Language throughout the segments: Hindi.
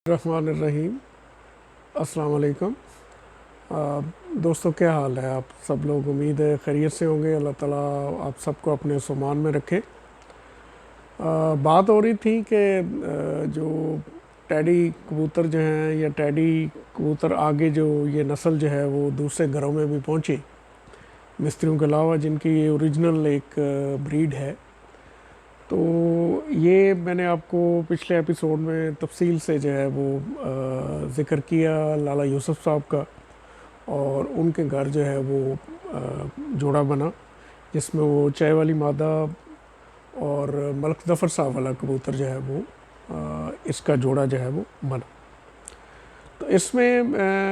रहमानिर्रहीम। अस्सलाम वालेकुम। दोस्तों, क्या हाल है? आप सब लोग उम्मीद है खैरियत से होंगे। अल्लाह ताला आप सबको अपने सुमान में रखे। बात हो रही थी कि जो टैडी कबूतर जो हैं या टैडी कबूतर आगे जो ये नस्ल जो है वो दूसरे घरों में भी पहुंची, मिस्त्रियों के अलावा, जिनकी ये ओरिजिनल एक ब्रीड है। तो ये मैंने आपको पिछले एपिसोड में तफसील से जो है वो ज़िक्र किया लाला यूसुफ साहब का, और उनके घर जो है वो जोड़ा बना, जिसमें वो चाय वाली मादा और मलक ज़फ़र साहब वाला कबूतर जो है वो इसका जोड़ा जो है वो बना। तो इसमें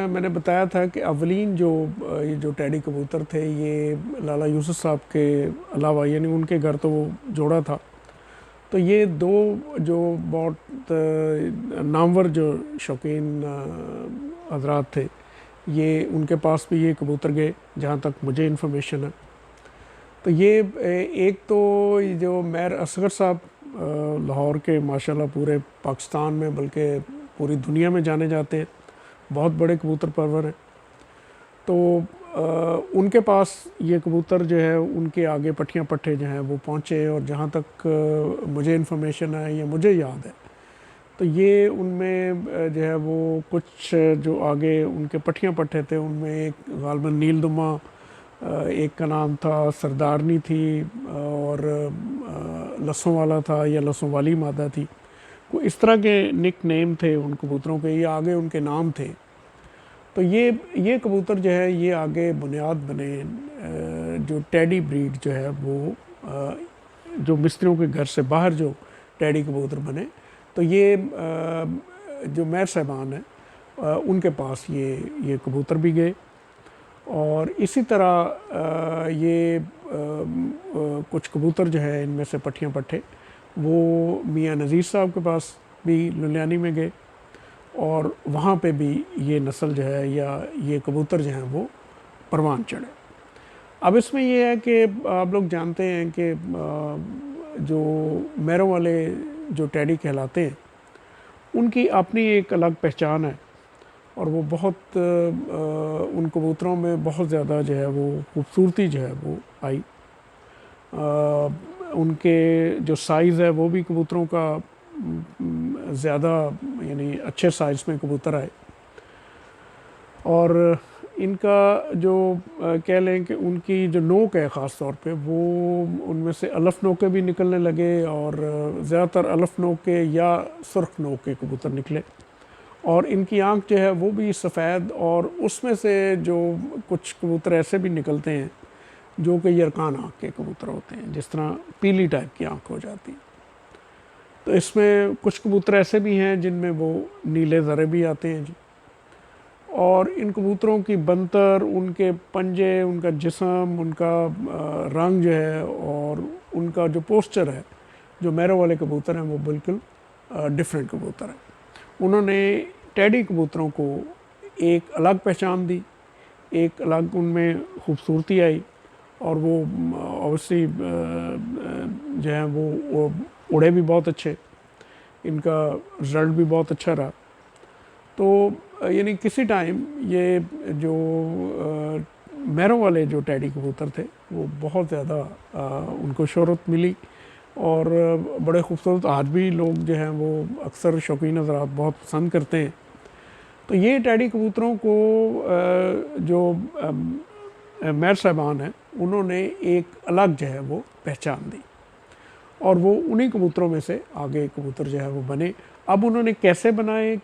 मैंने बताया था कि अवलीन जो ये जो टैडी कबूतर थे, ये लाला यूसुफ साहब के अलावा, यानी उनके घर तो वो जोड़ा था, तो ये दो जो बहुत नामवर जो शौकीन हजरात थे, ये उनके पास भी ये कबूतर गए, जहाँ तक मुझे इन्फॉर्मेशन है। तो ये एक तो ये जो मैर असगर साहब लाहौर के माशाल्लाह पूरे पाकिस्तान में बल्कि पूरी दुनिया में जाने जाते हैं, बहुत बड़े कबूतर परवर हैं। तो उनके पास ये कबूतर जो है उनके आगे पट्टियाँ पट्टे जो हैं वो पहुँचे, और जहाँ तक मुझे इन्फॉर्मेशन है या मुझे याद है, तो ये उनमें जो है वो कुछ जो आगे उनके पट्टियाँ पट्टे थे, उनमें एक गालबन नीलदुमा, एक का नाम था सरदारनी थी, और लसों वाला था या लसों वाली मादा थी। कोई इस तरह के निक नेम थे उन कबूतरों के, ये आगे उनके नाम थे। तो ये कबूतर जो है ये आगे बुनियाद बने जो टैडी ब्रीड जो है वो जो मिस्त्रियों के घर से बाहर जो टैडी कबूतर बने, तो ये जो मैर साहबान है उनके पास ये कबूतर भी गए। और इसी तरह ये कुछ कबूतर जो है इनमें से पट्टियाँ पट्टे वो मियाँ नज़ीर साहब के पास भी लुधियानी में गए, और वहाँ पे भी ये नस्ल जो है या ये कबूतर जो हैं वो परवान चढ़े। अब इसमें ये है कि आप लोग जानते हैं कि जो मैरों वाले जो टैडी कहलाते हैं, उनकी अपनी एक अलग पहचान है, और वो बहुत उन कबूतरों में बहुत ज़्यादा जो है वो खूबसूरती जो है वो आई। उनके जो साइज़ है वो भी कबूतरों का ज़्यादा, यानी अच्छे साइज़ में कबूतर आए। और इनका जो कह लें कि उनकी जो नोक है ख़ास तौर पे, वो उनमें से अलफ़ नोके भी निकलने लगे, और ज़्यादातर अलफ़ नोके या सुर्ख नोक के कबूतर निकले। और इनकी आँख जो है वो भी सफ़ेद, और उसमें से जो कुछ कबूतर ऐसे भी निकलते हैं जो कि यरकान आँख के कबूतर होते हैं, जिस तरह पीली टाइप की आँख हो जाती है। तो इसमें कुछ कबूतर ऐसे भी हैं जिनमें वो नीले ज़रे भी आते हैं जी। और इन कबूतरों की बनतर, उनके पंजे, उनका जिस्म, उनका रंग जो है, और उनका जो पोस्चर है, जो मैरों वाले कबूतर हैं वो बिल्कुल डिफरेंट कबूतर हैं। उन्होंने टैडी कबूतरों को एक अलग पहचान दी, एक अलग उनमें खूबसूरती आई, और वो ऑब्वियसली जो है वो उड़े भी बहुत अच्छे, इनका रिज़ल्ट भी बहुत अच्छा रहा। तो यानी किसी टाइम ये जो मैरों वाले जो टैडी कबूतर थे वो बहुत ज़्यादा उनको शोहरत मिली, और बड़े खूबसूरत आज भी लोग जो हैं वो अक्सर शौकीन हज़रात बहुत पसंद करते हैं। तो ये टैडी कबूतरों को जो मैर साहबान हैं उन्होंने एक अलग जो है वो पहचान दी, और वो उन्हीं कबूतरों में से आगे कबूतर जो है वो बने। अब उन्होंने कैसे बनाए,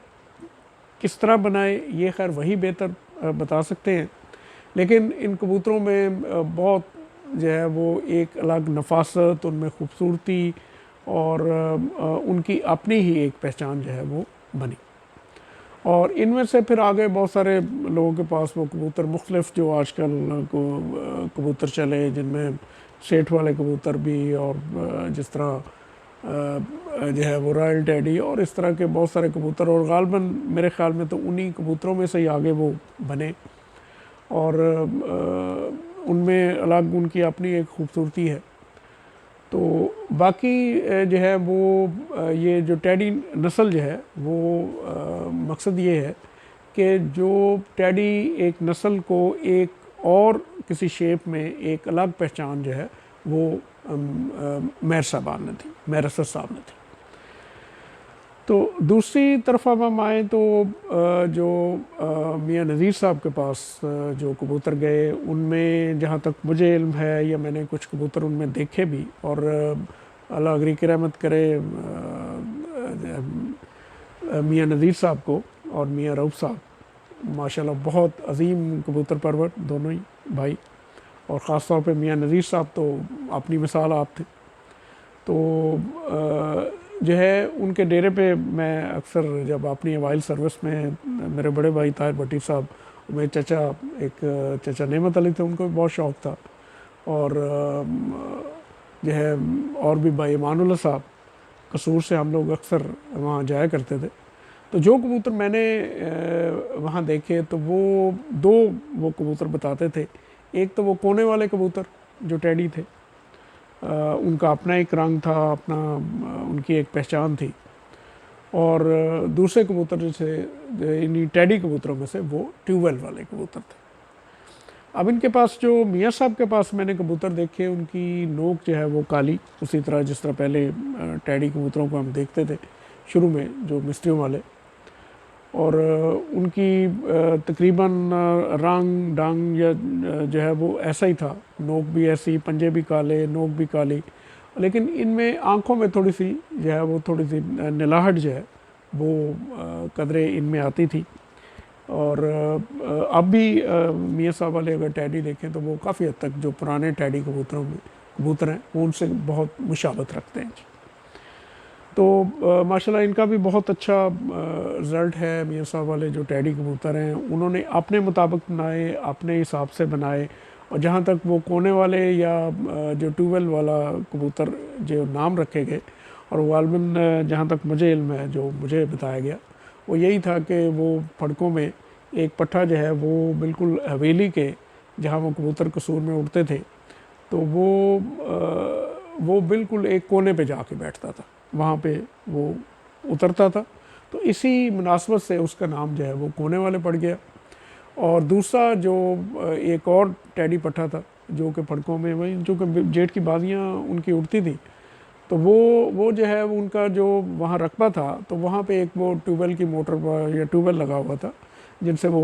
किस तरह बनाए, ये खैर वही बेहतर बता सकते हैं, लेकिन इन कबूतरों में बहुत जो है वो एक अलग नफासत, उनमें खूबसूरती, और उनकी अपनी ही एक पहचान जो है वो बनी। और इनमें से फिर आगे बहुत सारे लोगों के पास वो कबूतर मुख्तलिफ जो आजकल कबूतर चले, जिनमें सेठ वाले कबूतर भी, और जिस तरह जो है वो रॉयल टैडी, और इस तरह के बहुत सारे कबूतर, और गालबन मेरे ख़्याल में तो उन्हीं कबूतरों में से ही आगे वो बने। और उनमें अलग उनकी अपनी एक खूबसूरती है। तो बाकी जो है वो ये जो टैडी नस्ल जो है वो मकसद ये है कि जो टैडी एक नस्ल को एक और किसी शेप में एक अलग पहचान जो है वो मेहर साहबान ने थी, मेहर असद साहब ने थी। तो दूसरी तरफ अब हम आए तो जो मियाँ नज़ीर साहब के पास जो कबूतर गए उनमें जहाँ तक मुझे इल्म है या मैंने कुछ कबूतर उनमें देखे भी, और अल्लाह अगरी की रहमत करे मियाँ नज़ीर साहब को और मियाँ रऊफ़ साहब माशाल्लाह बहुत अजीम कबूतर परवर दोनों ही भाई, और ख़ास तौर पे मियाँ नज़ीर साहब तो अपनी मिसाल आप थे। तो जो है उनके डेरे पे मैं अक्सर जब अपनी वाइल्ड सर्विस में मेरे बड़े भाई ताहिर भट्टी साहब, मेरे चचा एक चचा नेमत अली थे, उनको भी बहुत शौक़ था, और जो है और भी भाई इमानुल्लाह साहब कसूर से हम लोग अक्सर वहाँ जाया करते थे। तो जो कबूतर मैंने वहाँ देखे तो वो दो वो कबूतर बताते थे। एक तो वो कोने वाले कबूतर जो टैडी थे, उनका अपना एक रंग था, अपना उनकी एक पहचान थी, और दूसरे कबूतर जैसे इन्हीं टैडी कबूतरों में से वो ट्यूबवेल वाले कबूतर थे। अब इनके पास जो मियाँ साहब के पास मैंने कबूतर देखे उनकी नोक जो है वो काली, उसी तरह जिस तरह पहले टैडी कबूतरों को हम देखते थे शुरू में जो मिस्त्रियों वाले, और उनकी तकरीबन रंग डांग या जो है वो ऐसा ही था, नोक भी ऐसी, पंजे भी काले, नोक भी काली, लेकिन इनमें आँखों में थोड़ी सी जो है वो थोड़ी सी नीलाहट जो है वो कदरे इनमें आती थी। और अब भी मियाँ साहब वाले अगर टैडी देखें तो वो काफ़ी हद तक जो पुराने टैडी कबूतरों में कबूतर हैं वो उनसे बहुत मुशाबत रखते हैं। तो माशाल्लाह इनका भी बहुत अच्छा रिज़ल्ट है। मियाँ साहब वाले जो टैडी कबूतर हैं उन्होंने अपने मुताबिक बनाए, अपने हिसाब से बनाए, और जहाँ तक वो कोने वाले या जो ट्यूबवेल वाला कबूतर जो नाम रखे गए, और गालबन जहाँ तक मुझे इल्म है जो मुझे बताया गया वो यही था कि वो फड़कों में एक पट्ठा जो है वो बिल्कुल हवेली के जहाँ वो कबूतर कसूर में उड़ते थे तो वो बिल्कुल एक कोने पे जाके बैठता था, वहाँ पे वो उतरता था। तो इसी मुनासबत से उसका नाम जो है वो कोने वाले पड़ गया। और दूसरा जो एक और टैडी पट्ठा था जो कि फड़कों में वही जो कि जेठ की बाजियाँ उनकी उड़ती थी, तो वो जो है उनका जो वहाँ रकबा था तो वहाँ पे एक वो ट्यूबवेल की मोटर या ट्यूबवेल लगा हुआ था जिनसे वो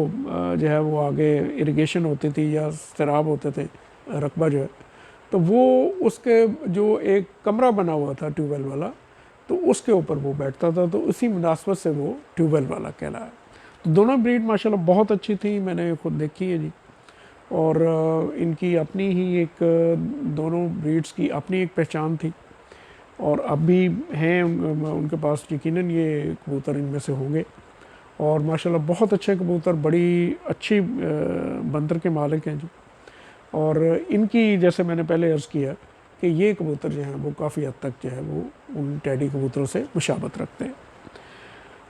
जो है वो आगे इरिगेशन होती थी या सैराब होते थे रकबा जो है, तो वो उसके जो एक कमरा बना हुआ था ट्यूबवेल वाला तो उसके ऊपर वो बैठता था, तो उसी मुनासबत से वो ट्यूबवेल वाला कहलाया। तो दोनों ब्रीड माशाल्लाह बहुत अच्छी थी, मैंने खुद देखी है जी, और इनकी अपनी ही एक दोनों ब्रीड्स की अपनी एक पहचान थी, और अब भी हैं उनके पास यकीनन ये कबूतर इनमें से होंगे। और माशाल्लाह बहुत अच्छे कबूतर, बड़ी अच्छी बंदर के मालिक हैं जी। और इनकी जैसे मैंने पहले अर्ज़ किया कि ये कबूतर जो हैं वो काफ़ी हद तक जो है वो उन टैडी कबूतरों से मुशाबत रखते हैं।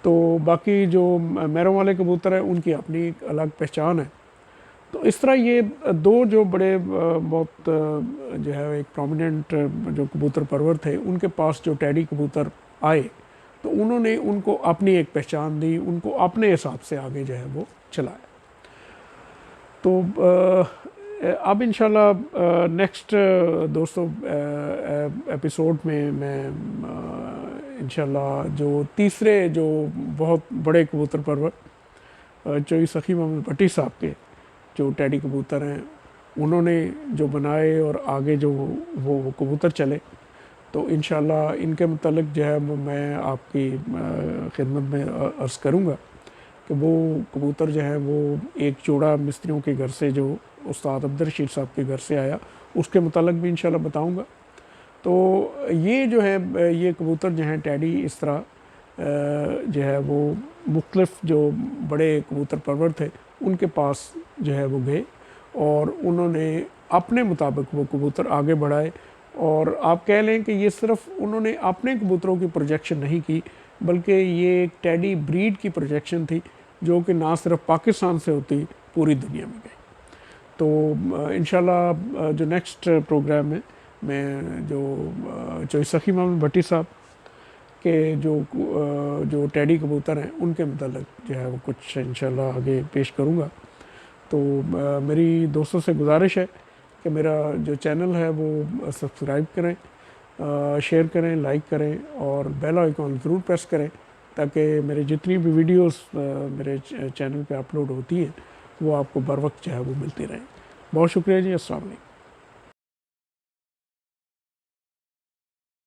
तो बाकी जो मैरों वाले कबूतर हैं उनकी अपनी एक अलग पहचान है। तो इस तरह ये दो जो बड़े बहुत जो है एक प्रोमिनेंट जो कबूतर परवर थे उनके पास जो टैडी कबूतर आए तो उन्होंने उनको अपनी एक पहचान दी, उनको अपने हिसाब से आगे जो है वो चलाया। तो अब इंशाल्लाह नेक्स्ट दोस्तों एपिसोड में मैं इंशाल्लाह जो तीसरे जो बहुत बड़े कबूतर परवर चोई सखी मोहम्मद भट्टी साहब के जो टैडी कबूतर हैं उन्होंने जो बनाए और आगे जो वो कबूतर चले, तो इंशाल्लाह इनके मतलब जो है मैं आपकी खिदमत में अर्ज़ करूँगा कि वो कबूतर जो है वो एक जोड़ा मिस्त्रियों के घर से जो उस्ताद अब्दुल रशीद साहब के घर से आया उसके मतलब भी इंशाल्लाह बताऊँगा। तो ये जो है ये कबूतर जो हैं टैडी इस तरह जो है वो मुख्तलिफ़ जो बड़े कबूतर परवर थे उनके पास जो है वो गए और उन्होंने अपने मुताबिक वो कबूतर आगे बढ़ाए। और आप कह लें कि ये सिर्फ़ उन्होंने अपने कबूतरों की प्रोजेक्शन नहीं की बल्कि ये एक टैडी ब्रीड की प्रोजेक्शन थी जो कि ना सिर्फ पाकिस्तान से होती पूरी दुनिया में गई। तो इंशाल्लाह जो नेक्स्ट प्रोग्राम है मैं जो सखी मोहम्मद भट्टी साहब के जो टैडी कबूतर हैं उनके मतलब जो है वो कुछ इंशाल्लाह आगे पेश करूँगा। तो मेरी दोस्तों से गुजारिश है कि मेरा जो चैनल है वो सब्सक्राइब करें, शेयर करें, लाइक करें और बेल आइकॉन ज़रूर प्रेस करें ताकि मेरे जितनी भी वीडियोस मेरे चैनल पे अपलोड होती हैं वो आपको बर वक्त जो है वो मिलती रहें। बहुत शुक्रिया जी। अस्सलाम वालेकुम।